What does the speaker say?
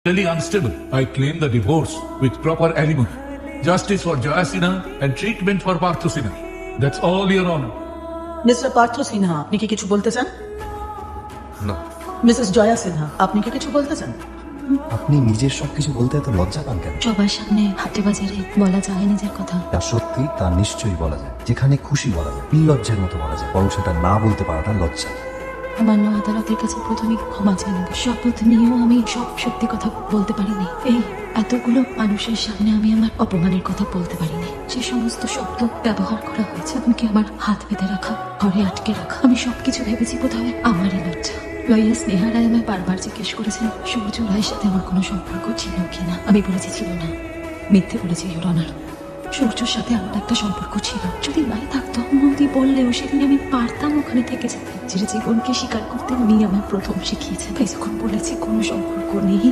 Mentally unstable. I claim the divorce with proper alimony, justice for Jaya Sinha and treatment for Partho Sinha. That's all, Your Honor. Mister Partha Sinha, আপনি কি কিছু বলতে চান? না, Mrs Jaya Sinha, আপনি কি কিছু বলতে চান? আপনি নিজের সবকিছু বলতে এত লজ্জা পান কেন? সবার সামনে হাটে বাজারে বলা যায় নিজের কথা। তা সত্যি, তা নিশ্চয়ই বলা যায়, যেখানে খুশি বলা যায়, নির্লজ্জের মতো বলা যায়, বরং সেটা না বলতে পারাটা লজ্জা। আমার আদালতের কাছে প্রথমে ক্ষমা চাইব। শপথ নিয়েও আমি সব সত্যি কথা বলতে পারিনি। এই এতগুলো মানুষের সামনে আমি আমার অপমানের কথা বলতে পারিনি। যে সমস্ত শব্দ ব্যবহার করা হয়েছে, এমনকি আমার হাত বেঁধে রাখা, ঘরে আটকে রাখা, আমি সবকিছু ভেবেছি বোধহয় আমারই লজ্জা। লইয়া স্নেহা রায় আমায় বারবার জিজ্ঞেস করেছেন সূর্য রায়ের সাথে আমার কোনো সম্পর্ক ছিল কিনা। আমি বলেছি ছিল না, মিথ্যে বলেছি ইওর অনার। সূর্যর সাথে আমার একটা সম্পর্ক ছিল। যদি নাই থাকতো, নদী বললেও সেদিন আমি পারতাম ওখানে থেকে যেতে। যে জীবনকে স্বীকার করতে উনি আমার প্রথম শিখিয়েছেন। তাই যখন বলেছি কোনো সম্পর্ক নেই,